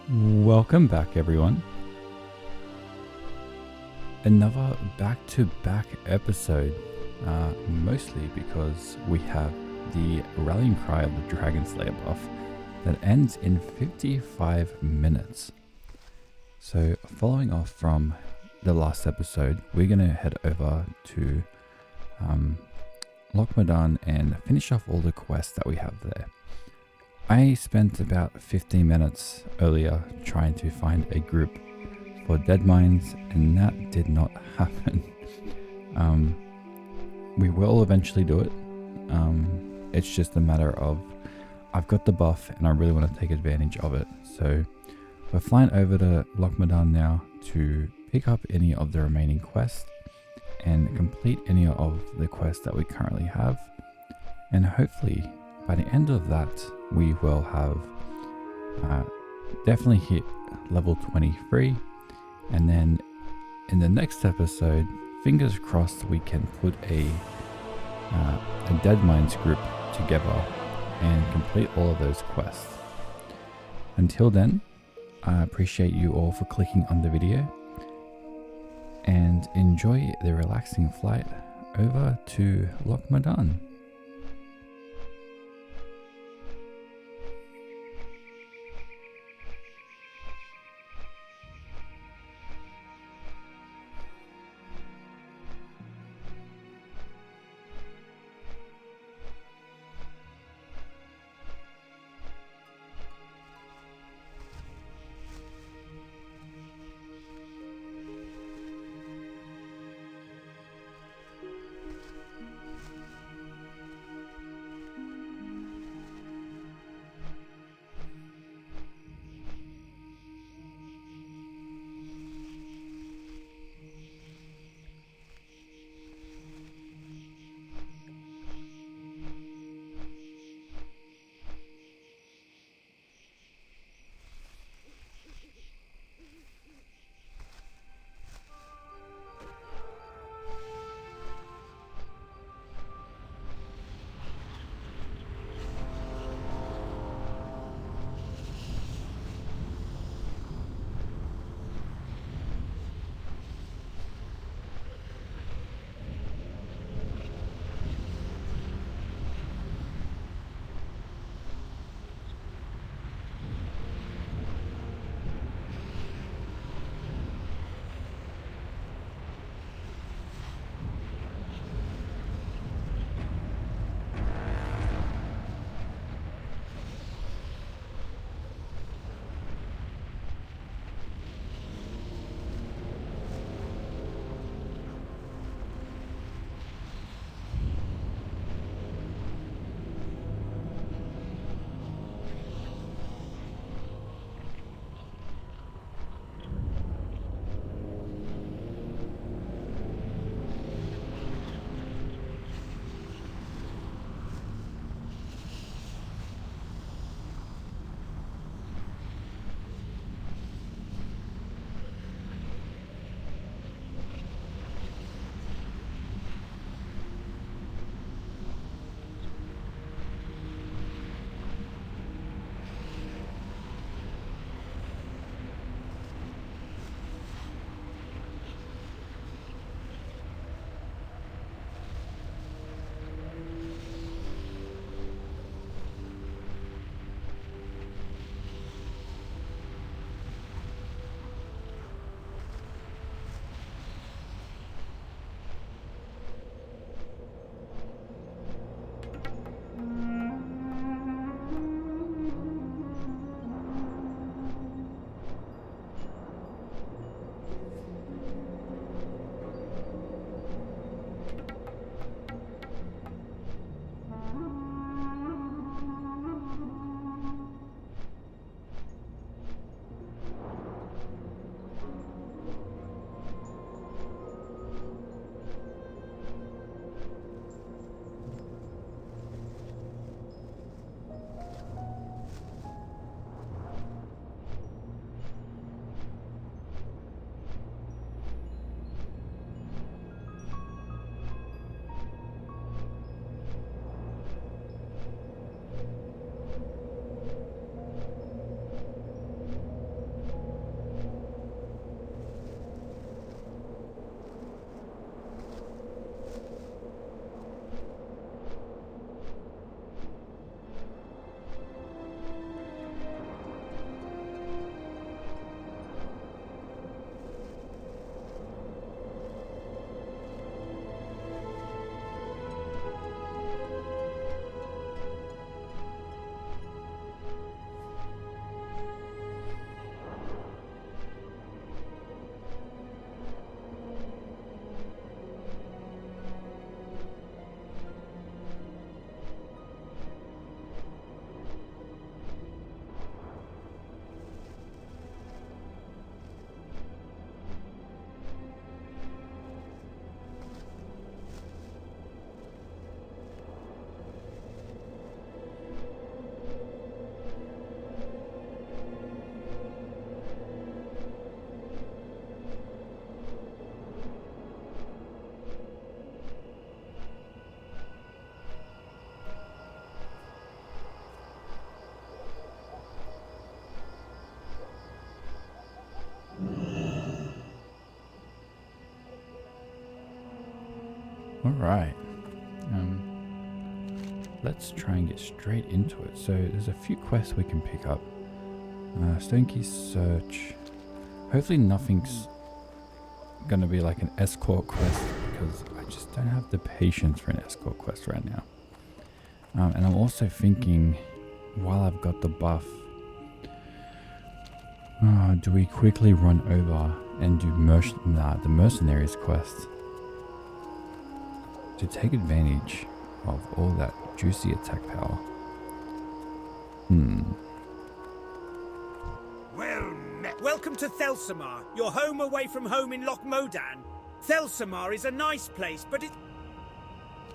Welcome back, everyone. Another back-to-back episode, mostly because we have the rallying cry of the Dragon Slayer buff that ends in 55 minutes. So, following off from the last episode, we're going to head over to Lochmadan and finish off all the quests that we have there. I spent about 15 minutes earlier trying to find a group for dead mines, and that did not happen. We will eventually do it. It's just a matter of I've got the buff and I really want to take advantage of it. So we're flying over to Lochmadan now to pick up any of the remaining quests and complete any of the quests that we currently have. And hopefully by the end of that, we will have definitely hit level 23. And then in the next episode, fingers crossed, we can put a Dead Mines group together and complete all of those quests. Until then, I appreciate you all for clicking on the video and enjoy the relaxing flight over to Lochmadan. Alright. Let's try and get straight into it. So there's a few quests we can pick up. Stone Key Search. Hopefully nothing's gonna be like an escort quest, because I just don't have the patience for an escort quest right now. And I'm also thinking, while I've got the buff, do we quickly run over and do the Mercenaries quest to take advantage of all that juicy attack power? Well met. Welcome to Thelsamar, your home away from home in Loch Modan. Thelsamar is a nice place, but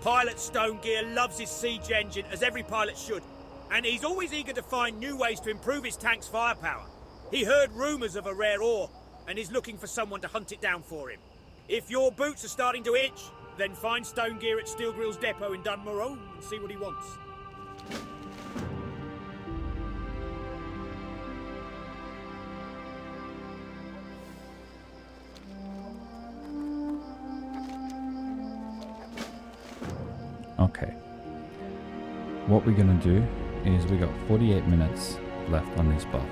Pilot Stonegear loves his siege engine, as every pilot should, and he's always eager to find new ways to improve his tank's firepower. He heard rumours of a rare ore, and is looking for someone to hunt it down for him. If your boots are starting to itch, then find Stonegear at Steel Grill's depot in Dunmorrow and see what he wants. Okay. What we're gonna do is we got 48 minutes left on this buff.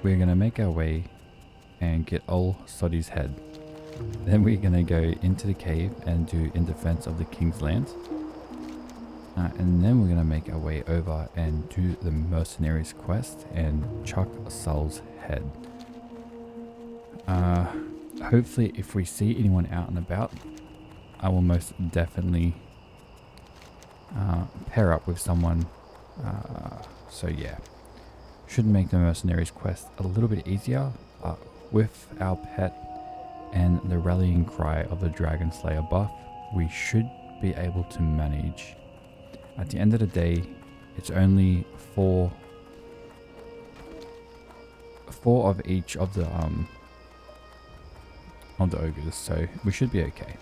We're gonna make our way and get old Soddy's head. Then we're gonna go into the cave and do In Defense of the King's Land. And then we're gonna make our way over and do the Mercenaries quest and chuck Sol's head. Hopefully if we see anyone out and about, I will most definitely pair up with someone. So yeah, should make the Mercenaries quest a little bit easier with our pet and the rallying cry of the Dragon Slayer buff. We should be able to manage. At the end of the day, it's only four of each of the ogres, so we should be okay.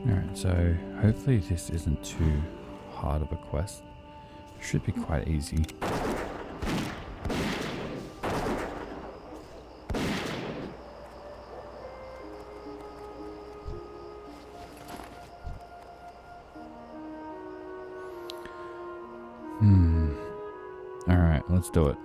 Alright, so hopefully this isn't too hard of a quest. Should be quite easy. Alright, let's do it.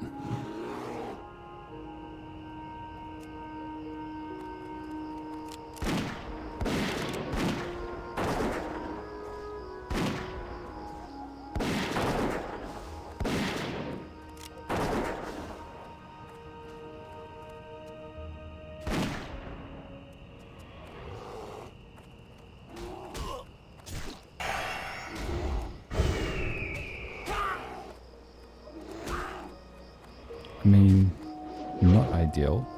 I mean, not ideal.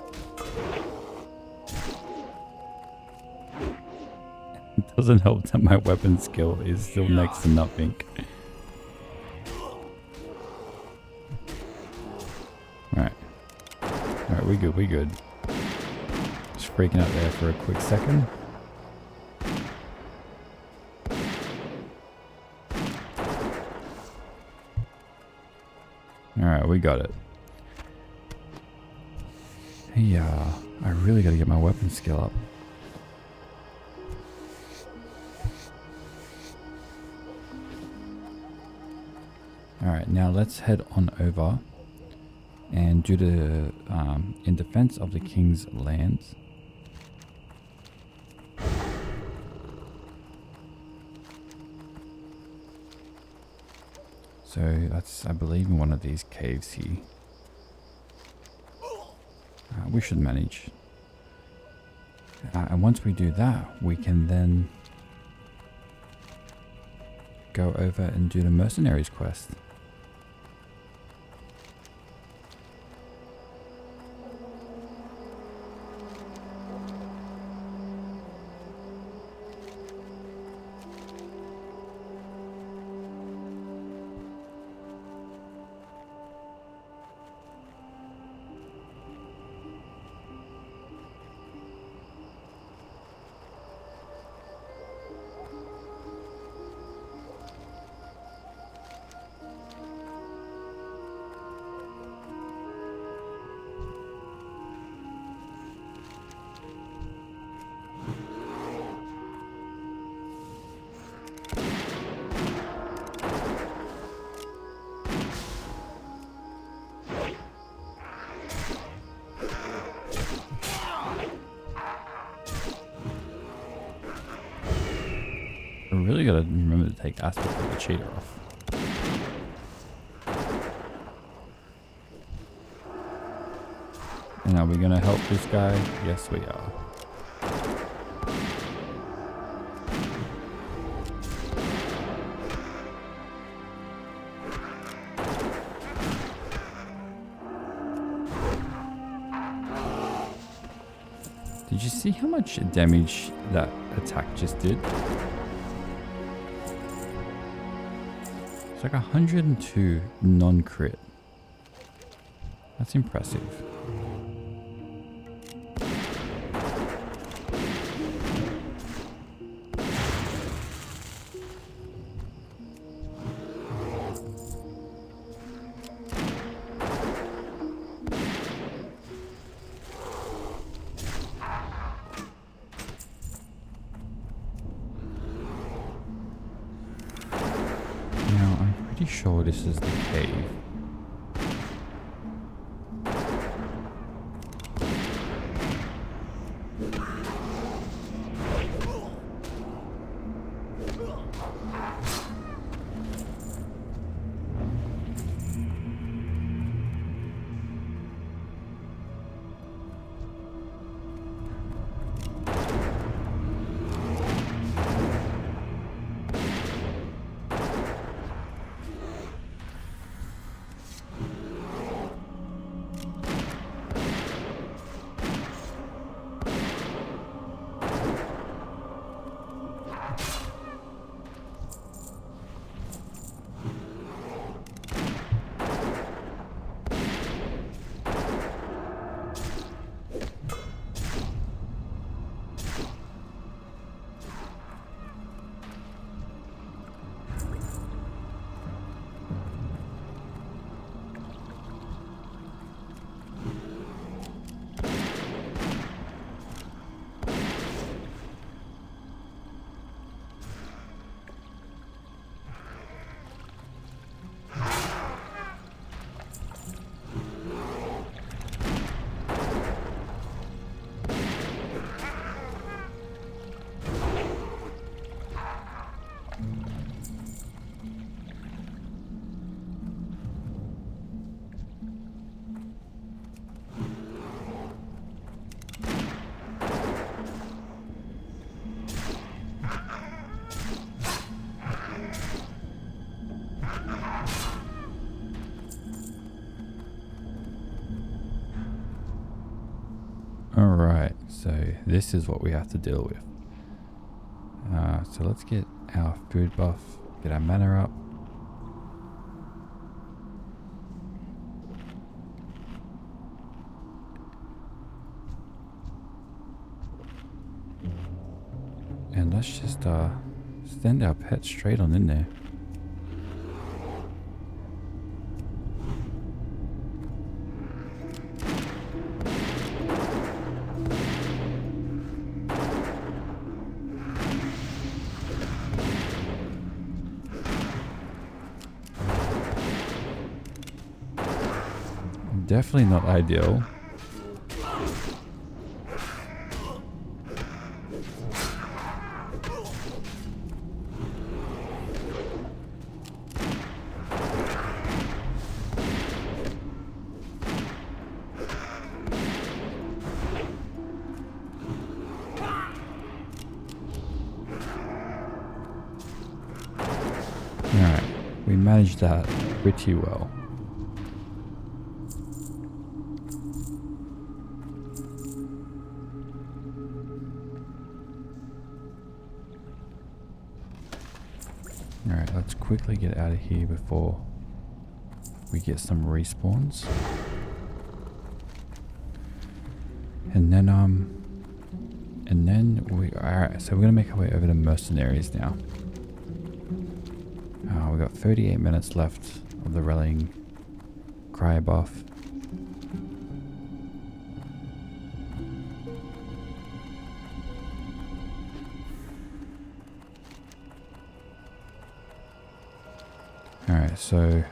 It doesn't help that my weapon skill is still next to nothing. Alright. Alright, we good, we good. Just freaking out there for a quick second. Alright, we got it. Hey, I really gotta get my weapon skill up. Alright, now let's head on over And due to in defense of the king's lands. So that's, I believe, in one of these caves here. We should manage. And once we do that, we can then go over and do the mercenaries quest. I really gotta remember to take aspect of the cheater off. And are we gonna help this guy? Yes, we are. Did you see how much damage that attack just did? It's like 102 non-crit. That's impressive. Sure, this is the cave. Alright, so this is what we have to deal with. So let's get our food buff, get our mana up. And let's just send our pet straight on in there. definitely not ideal. Alright, we managed that pretty well. Alright, let's quickly get out of here before we get some respawns. And then alright, so we're gonna make our way over to mercenaries now. We've got 38 minutes left of the rallying cry buff. Alright, so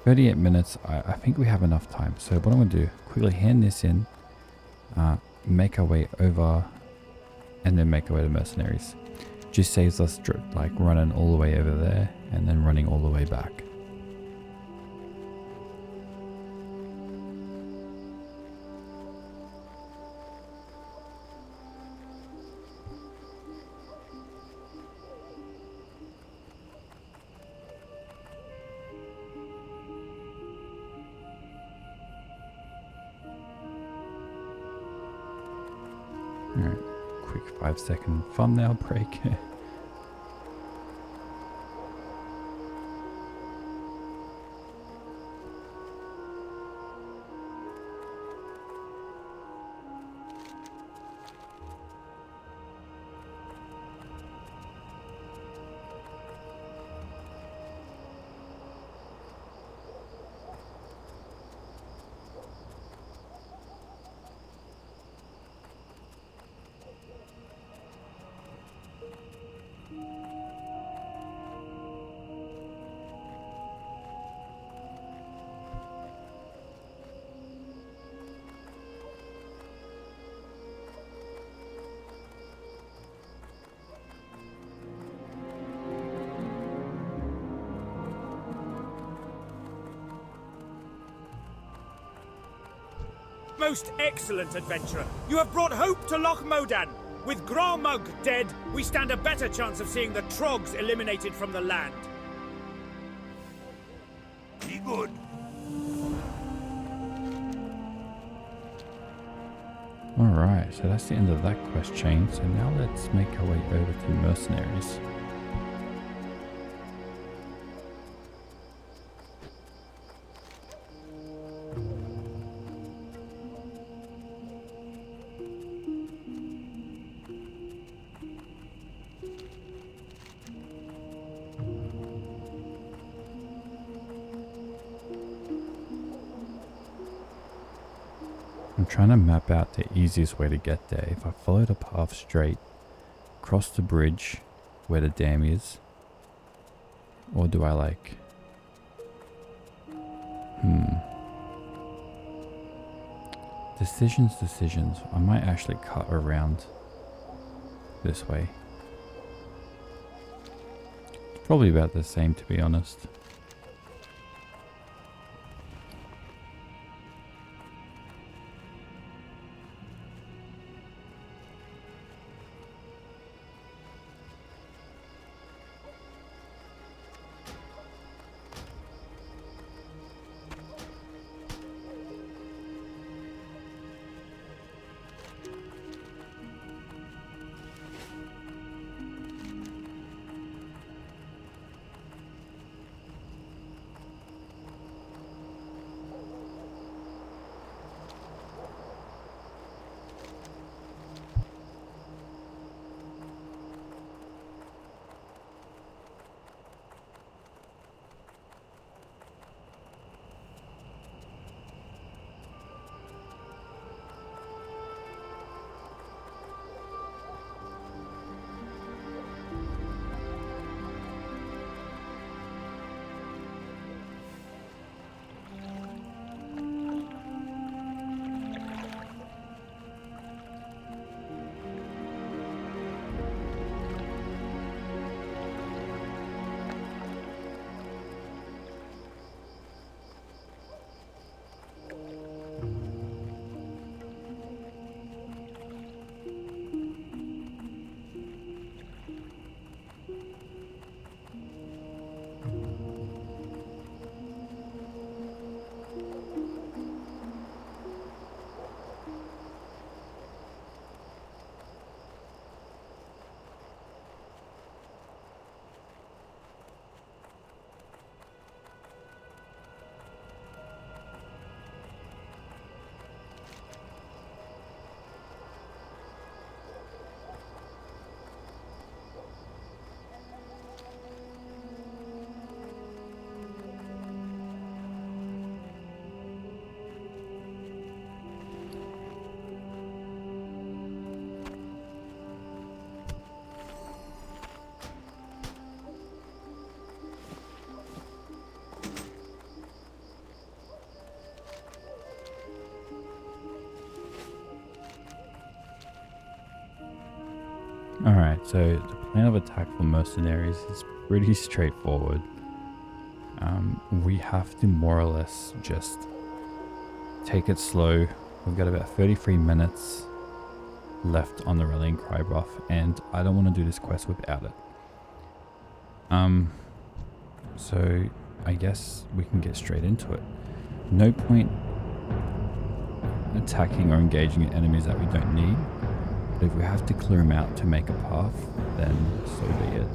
38 minutes, I think we have enough time. So what I'm going to do, quickly hand this in, make our way over, and then make our way to mercenaries. Just saves us like running all the way over there, and then running all the way back. Alright, quick 5-second thumbnail break. Most excellent adventurer. You have brought hope to Loch Modan. With Gromug dead, we stand a better chance of seeing the Trogs eliminated from the land. Be good. Alright, so that's the end of that quest chain. So now let's make our way over to mercenaries. I'm trying to map out the easiest way to get there. If I follow the path straight, cross the bridge where the dam is, or do I like... Decisions. I might actually cut around this way. It's probably about the same, to be honest. Alright, so the plan of attack for mercenaries is pretty straightforward. We have to more or less just take it slow. We've got about 33 minutes left on the rallying cry buff, and I don't want to do this quest without it. So I guess we can get straight into it. No point attacking or engaging enemies that we don't need, but if we have to clear them out to make a path, then so be it.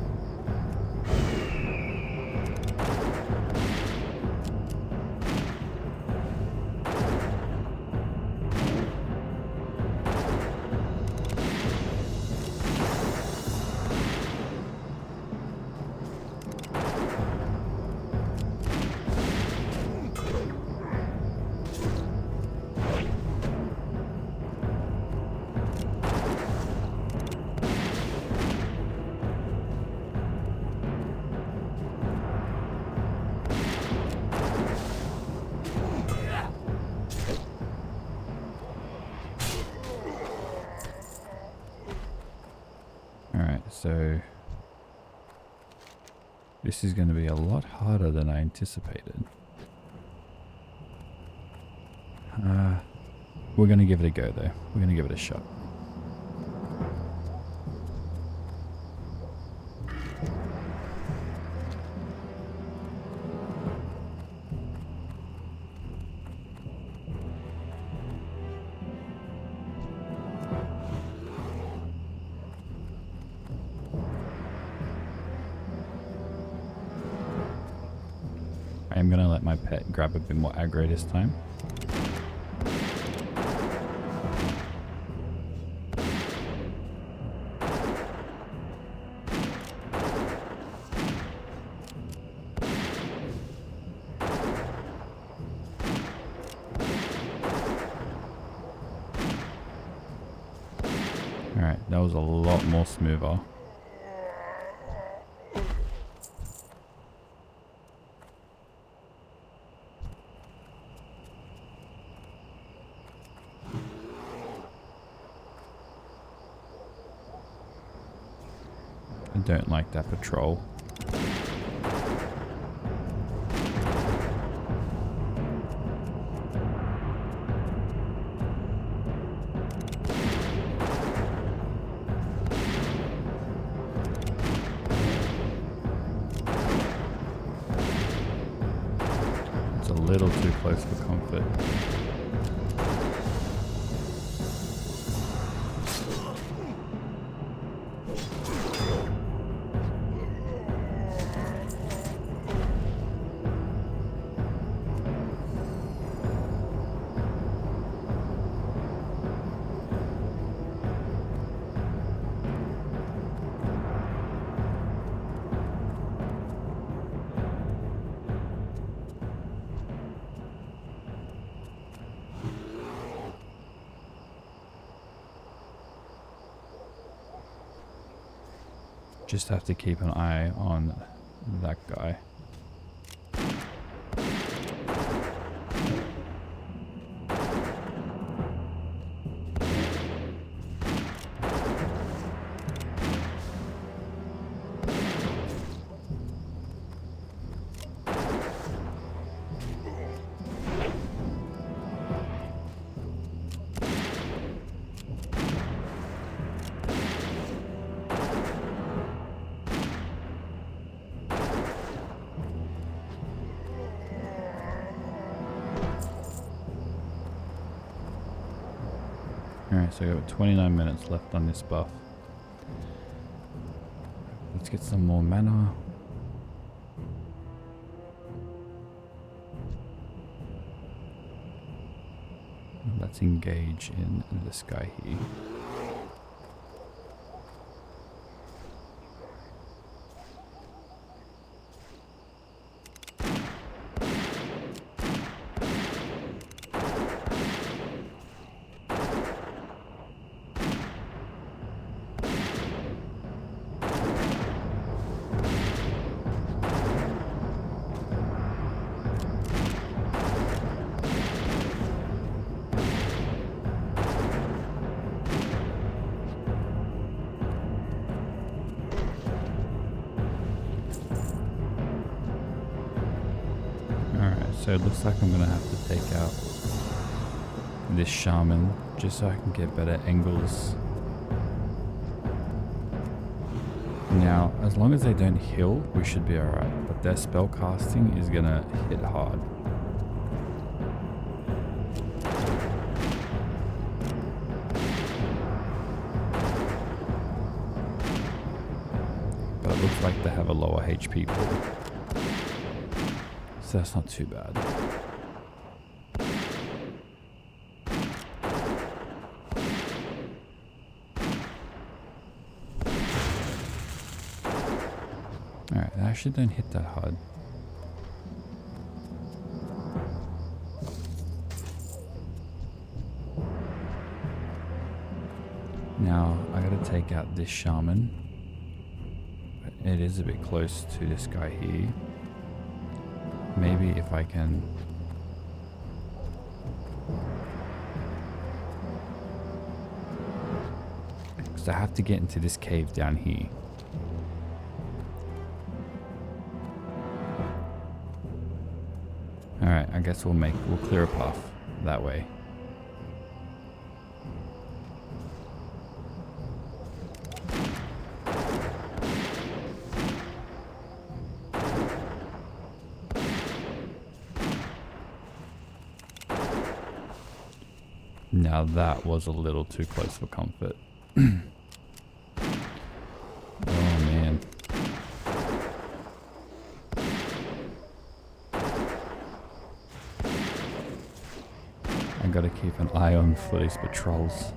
So this is going to be a lot harder than I anticipated. We're going to give it a go though. We're going to give it a shot. I am going to let my pet grab a bit more aggro this time. Alright, that was a lot more smoother. I don't like that patrol. It's a little too close for comfort. Just have to keep an eye on that guy. Alright, so we've got 29 minutes left on this buff. Let's get some more mana. Let's engage in this guy here. So it looks like I'm gonna have to take out this shaman just so I can get better angles. Now, as long as they don't heal, we should be alright, but their spell casting is gonna hit hard. But it looks like they have a lower HP pool, so that's not too bad. Alright, they actually don't hit that hard. Now, I gotta take out this shaman. It is a bit close to this guy here. Maybe if I can... Because I have to get into this cave down here. Alright, I guess we'll clear a path that way. Now that was a little too close for comfort. Oh man. I gotta keep an eye on for these patrols.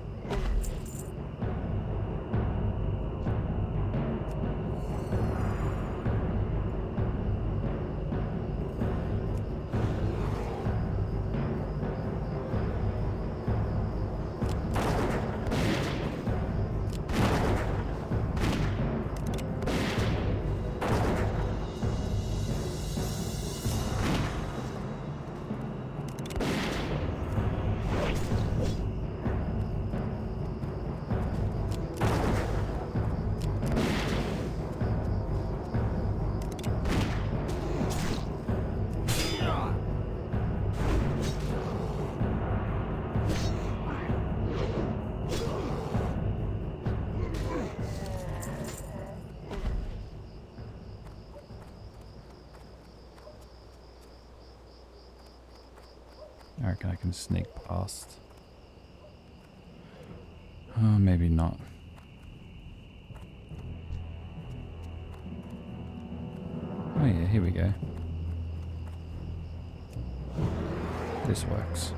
I reckon I can sneak past. Oh, maybe not. Oh yeah, here we go. This works.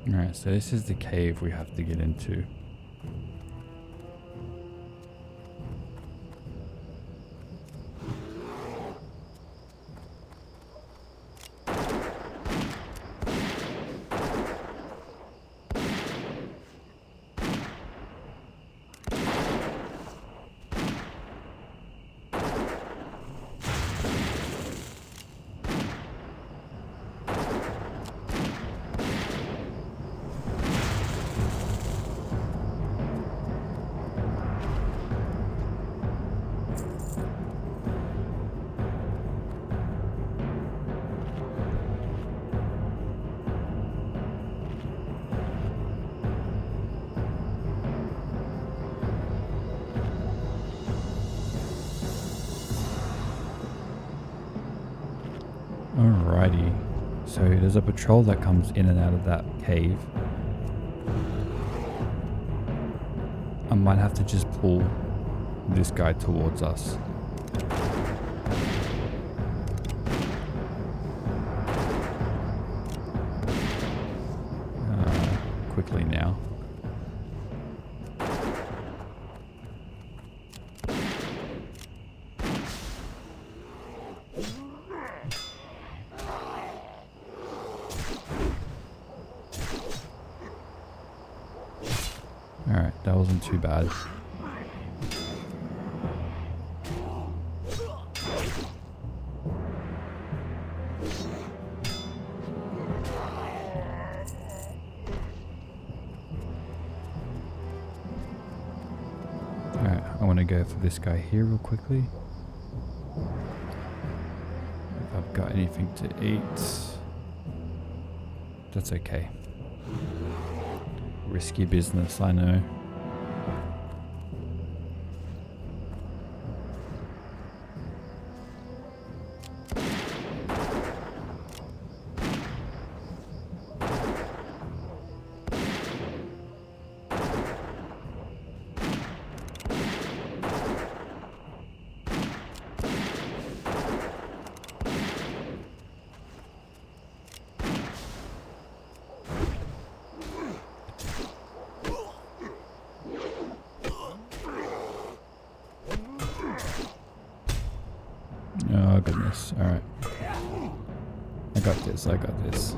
Alright, so this is the cave we have to get into. Alrighty, so there's a patrol that comes in and out of that cave. I might have to just pull this guy towards us. Quickly now. wasn't too bad. Alright, I want to go for this guy here real quickly. If I've got anything to eat. That's okay. Risky business, I know. Oh goodness, alright. I got this, I got this.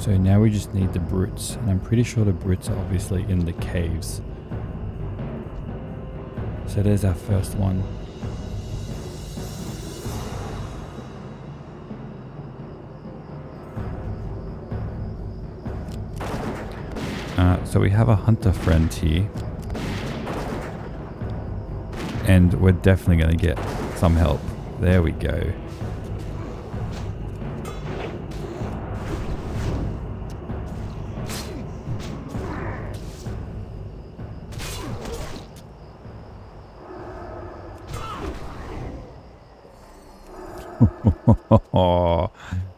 So now we just need the brutes, and I'm pretty sure the brutes are obviously in the caves. So there's our first one. So we have a hunter friend here, and we're definitely going to get some help. There we go.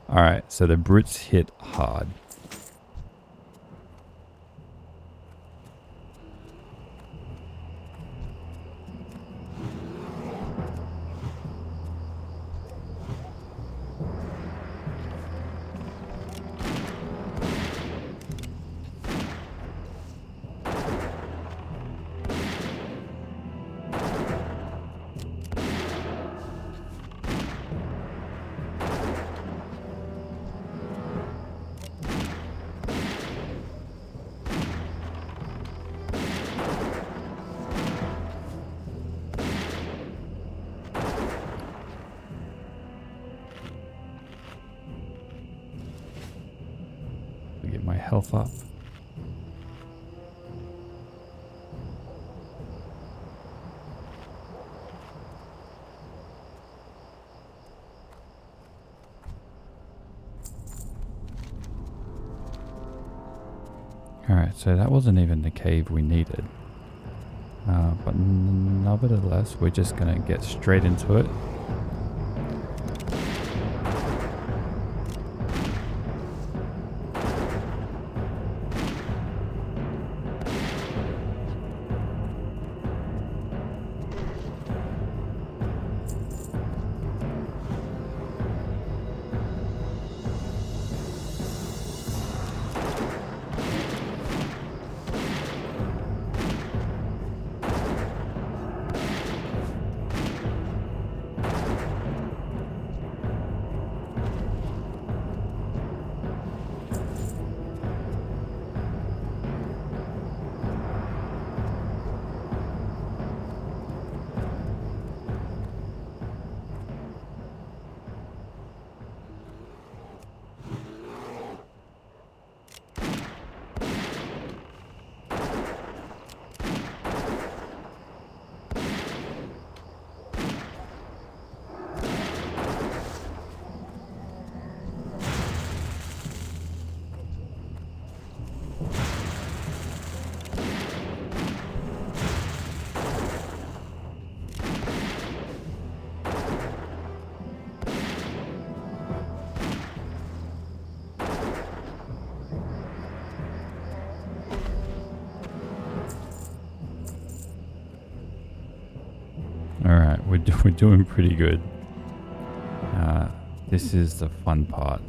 Alright, so the brutes hit hard. Get my health up. Alright, so that wasn't even the cave we needed. But nevertheless, we're just gonna get straight into it. Alright, we're doing pretty good. This is the fun part.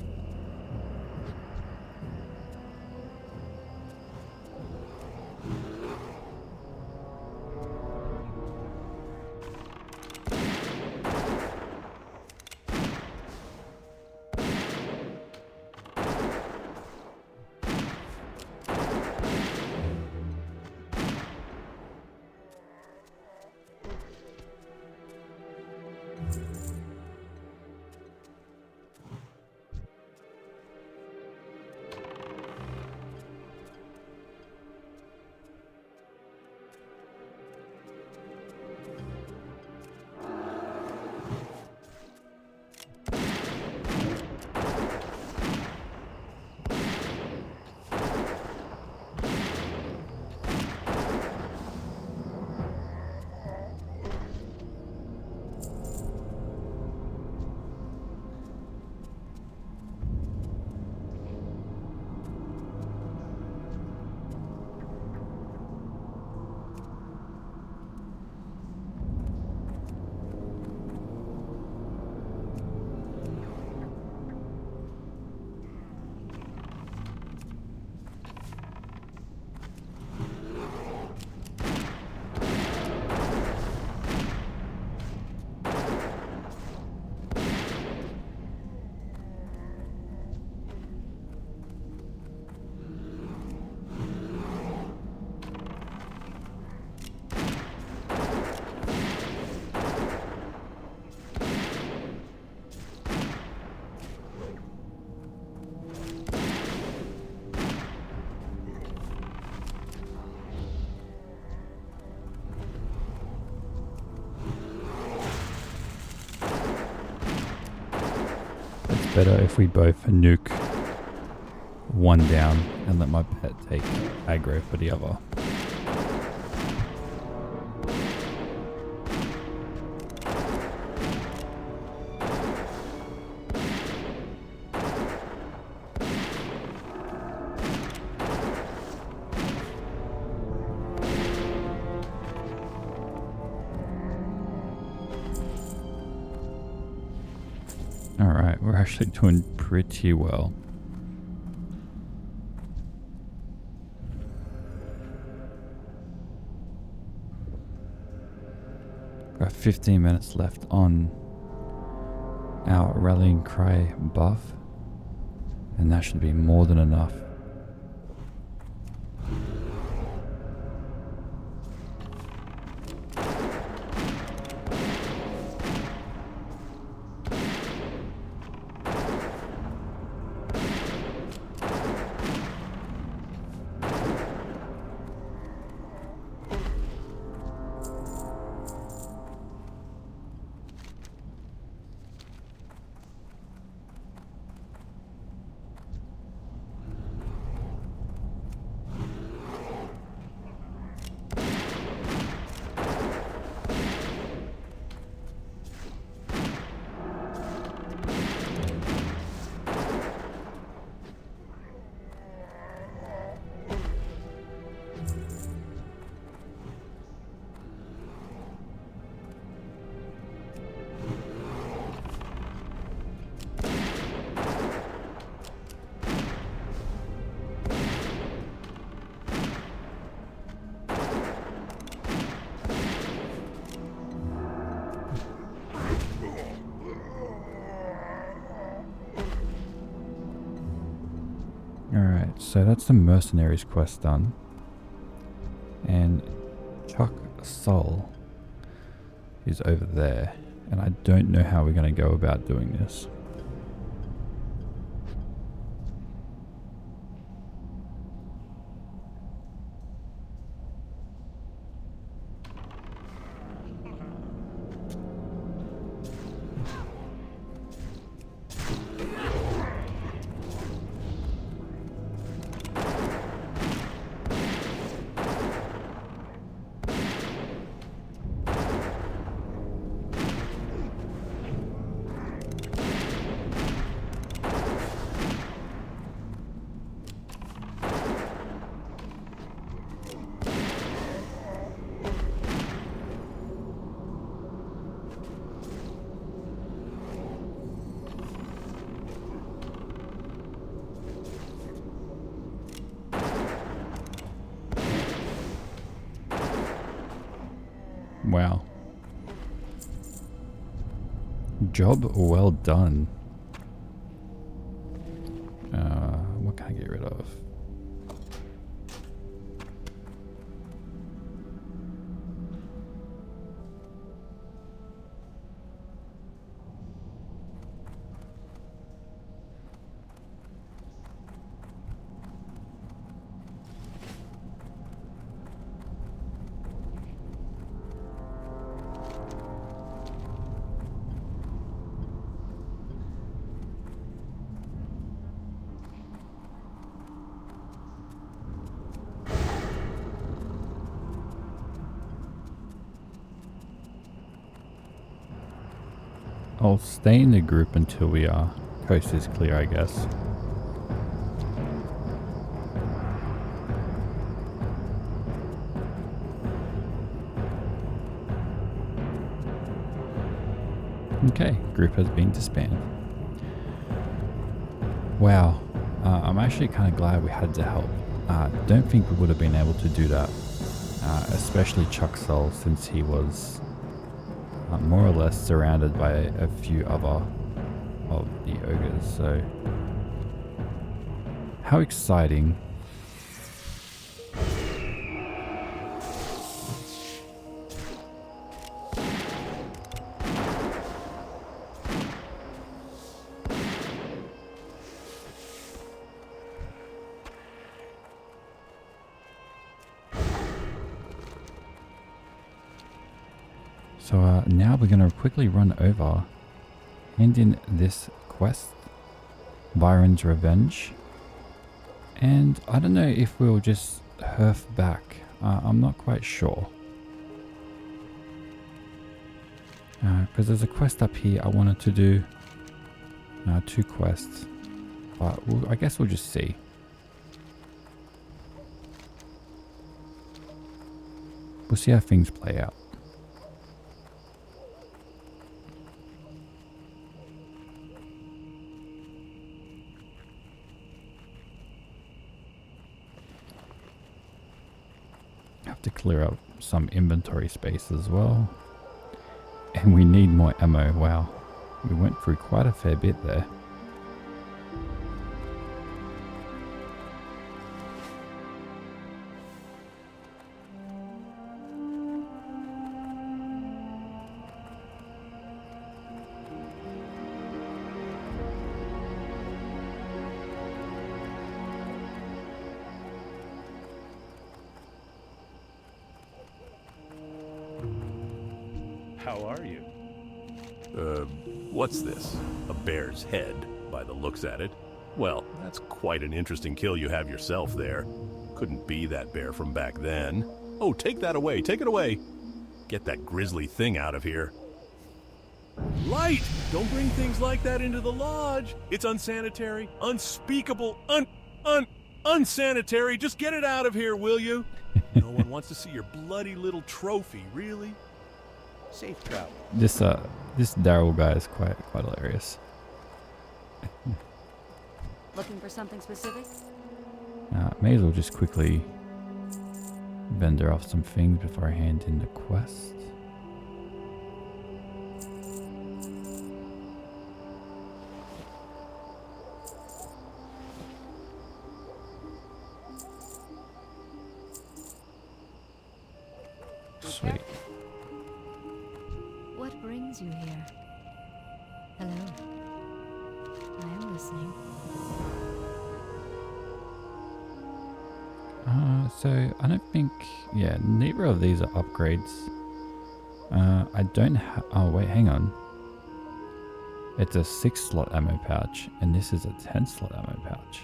better if we both nuke one down and let my pet take aggro for the other. Alright, we're actually doing pretty well. Got 15 minutes left on our rallying cry buff, and that should be more than enough. Alright, so that's the mercenaries quest done. And Chuck Soul is over there. And I don't know how we're going to go about doing this. Wow. Job well done. What can I get rid of? I'll stay in the group until we are coast is clear, I guess. Okay, group has been disbanded. Wow, I'm actually kind of glad we had to help. Don't think we would have been able to do that, especially Chuck Soul, since he was more or less surrounded by a few other of the ogres. So, how exciting. So now we're going to quickly run over, hand in this quest, Byron's Revenge. And I don't know if we'll just herf back. I'm not quite sure. Because there's a quest up here I wanted to do. 2 quests. But I guess we'll just see. We'll see how things play out. Have to clear up some inventory space as well. And we need more ammo. Wow. We went through quite a fair bit there. How are you? What's this? A bear's head, by the looks at it. Well, that's quite an interesting kill you have yourself there. Couldn't be that bear from back then. Oh, take that away, take it away. Get that grisly thing out of here. Light! Don't bring things like that into the lodge. It's unsanitary, unspeakable, unsanitary. Just get it out of here, will you? No one wants to see your bloody little trophy, really? Safe travel. This Daryl guy is quite hilarious. Looking for something specific? May as well just quickly vendor off some things before I hand in the quest. Sweet. What brings you here? Hello. I am listening. So I don't think, yeah, neither of these are upgrades. I don't have, oh wait, hang on. It's a 6-slot ammo pouch, and this is a 10-slot ammo pouch.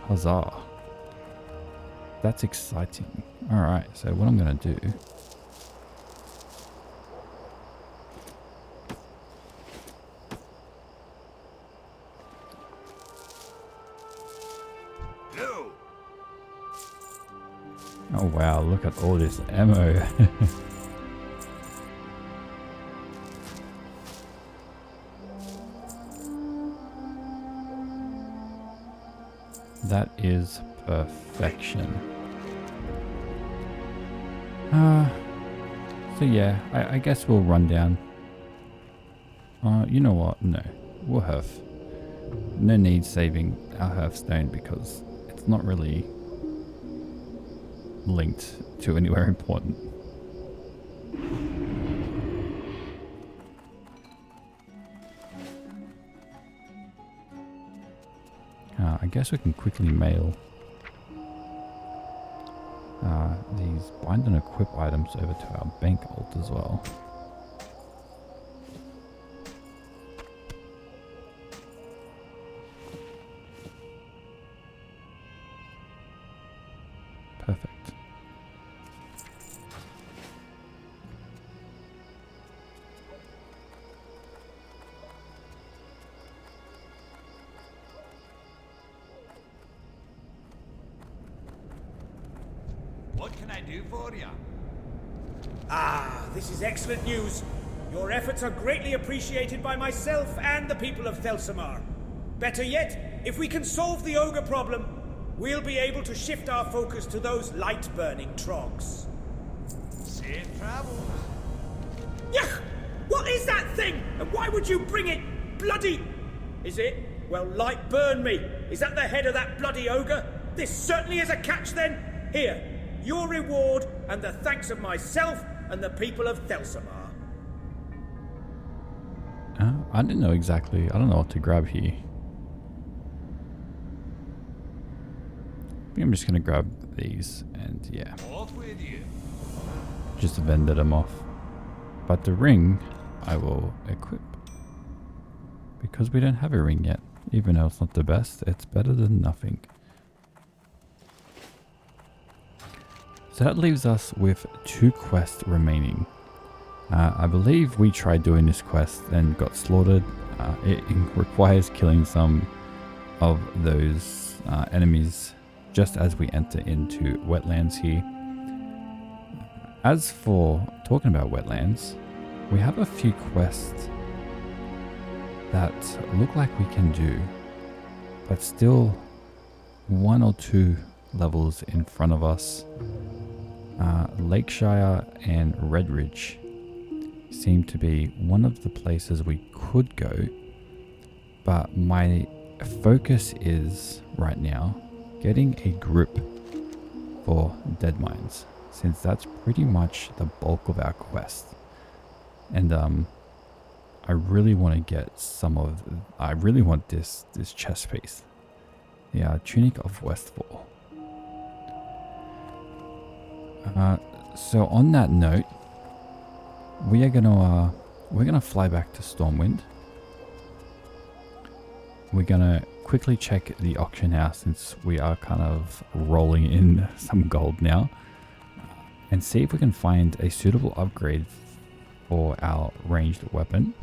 Huzzah. That's exciting. Alright, so what I'm gonna do, oh wow, look at all this ammo. That is perfection. So yeah, I guess we'll run down. You know what? No, we'll have no need saving our hearthstone because it's not really linked to anywhere important. I guess we can quickly mail these bind and equip items over to our bank alt as well. Perfect. What can I do for you? Ah, this is excellent news. Your efforts are greatly appreciated by myself and the people of Thelsamar. Better yet, if we can solve the ogre problem, we'll be able to shift our focus to those light-burning trogs. Safe travels. Yuck! What is that thing? And why would you bring it? Bloody... Is it? Well, light burn me. Is that the head of that bloody ogre? This certainly is a catch then. Here, your reward and the thanks of myself and the people of Thelsamar. I didn't know exactly. I don't know what to grab here. I think I'm just gonna grab these and yeah, What with you? just vendor them off. But the ring I will equip. because we don't have a ring yet. Even though it's not the best, it's better than nothing. So that leaves us with 2 quests remaining. I believe we tried doing this quest and got slaughtered. It requires killing some of those enemies just as we enter into wetlands here. As for talking about wetlands, we have a few quests that look like we can do, but still 1 or 2 levels in front of us. Lakeshire and Redridge seem to be one of the places we could go, but my focus is right now getting a group for Dead Mines, since that's pretty much the bulk of our quest. And I really want to get I really want this chest piece, the Tunic of Westfall. So on that note, we're gonna fly back to Stormwind. We're gonna quickly check the auction house, since we are kind of rolling in some gold now, and see if we can find a suitable upgrade for our ranged weapon.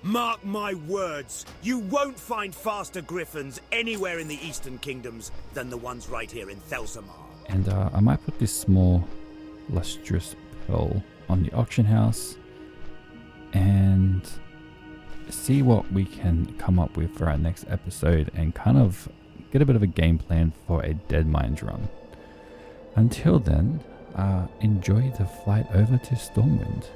Mark my words, you won't find faster griffins anywhere in the Eastern Kingdoms than the ones right here in Thelsamar. And I might put this small lustrous pearl on the auction house and see what we can come up with for our next episode, and kind of get a bit of a game plan for a Dead Mines run. Until then, enjoy the flight over to Stormwind.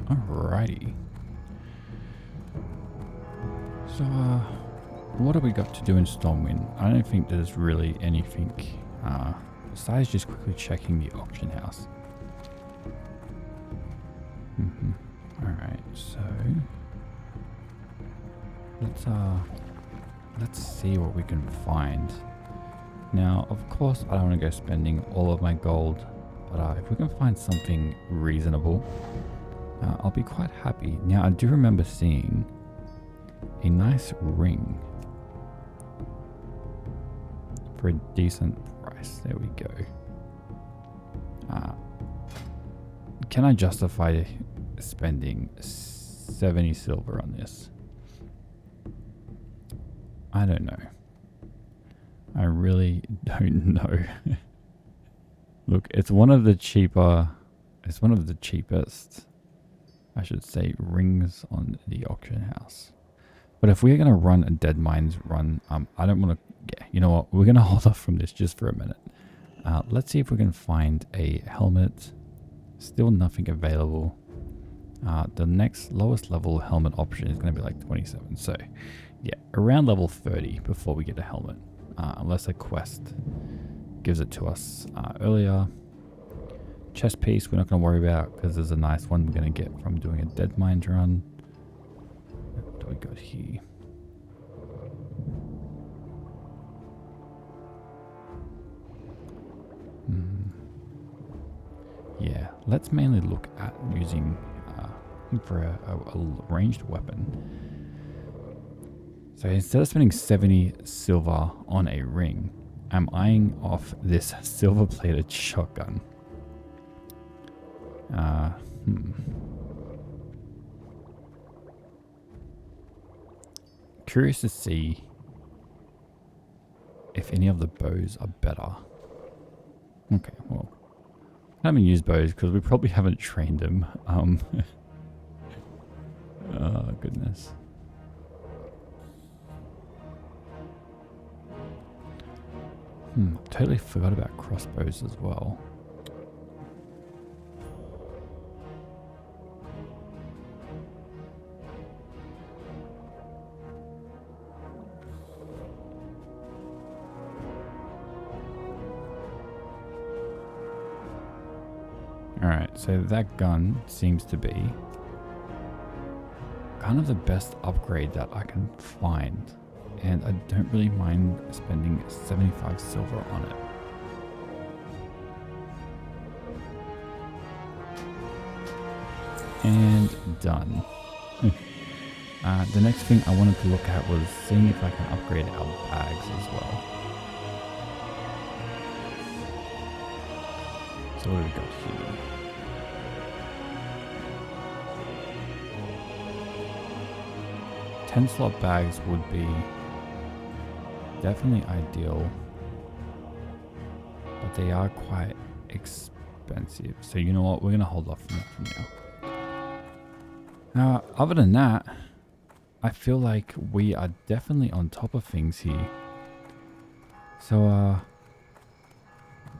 Alrighty. So, what have we got to do in Stormwind? I don't think there's really anything, besides just quickly checking the auction house. Alright, so let's see what we can find. Now, of course, I don't want to go spending all of my gold, but if we can find something reasonable, I'll be quite happy. Now, I do remember seeing a nice ring for a decent price. There we go. Can I justify spending 70 silver on this? I don't know. I really don't know. Look, it's one of the cheapest, I should say, rings on the auction house. But if we're going to run a Dead Mines run, I don't want to, you know what, we're going to hold off from this just for a minute. Let's see if we can find a helmet. Still nothing available. The next lowest level helmet option is going to be like 27. So yeah, around level 30 before we get a helmet. Unless a quest gives it to us earlier. Chest piece we're not going to worry about because there's a nice one we're going to get from doing a Dead Mines run. What do we got here? Yeah, let's mainly look at using for a ranged weapon. So instead of spending 70 silver on a ring, I'm eyeing off this silver-plated shotgun. Curious to see if any of the bows are better. Okay, well, I haven't used bows because we probably haven't trained them. Oh, goodness. Totally forgot about crossbows as well. Alright, so that gun seems to be kind of the best upgrade that I can find. And I don't really mind spending 75 silver on it. And done. The next thing I wanted to look at was seeing if I can upgrade our bags as well. So what do we got here? Slot bags would be definitely ideal, but they are quite expensive. So you know what? We're going to hold off from that for now. Other than that, I feel like we are definitely on top of things here. So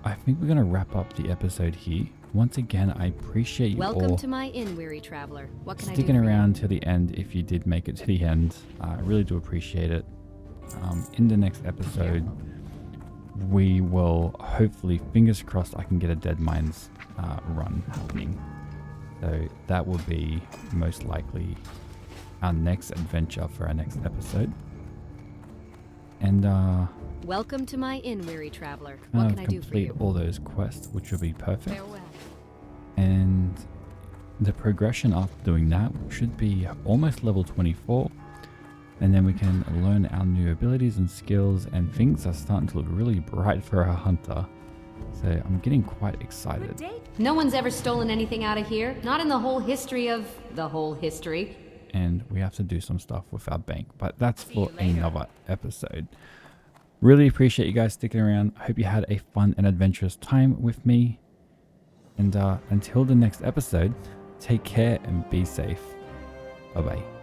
I think we're going to wrap up the episode here. Once again, I appreciate you Welcome all to my inn, weary traveler. What can sticking I do around to the end if you did make it to the end. I really do appreciate it. In the next episode, we will hopefully, fingers crossed, I can get a Dead Mines run happening. So that will be most likely our next adventure for our next episode. And Welcome to my inn, weary traveler. What can I do for complete you? all those quests, which will be perfect. Farewell. And the progression after doing that should be almost level 24. And then we can learn our new abilities and skills, and things are starting to look really bright for our hunter. So I'm getting quite excited. No one's ever stolen anything out of here. Not in the whole history of the whole history. And we have to do some stuff with our bank, but that's for another episode. Really appreciate you guys sticking around. I hope you had a fun and adventurous time with me. And until the next episode, take care and be safe. Bye-bye.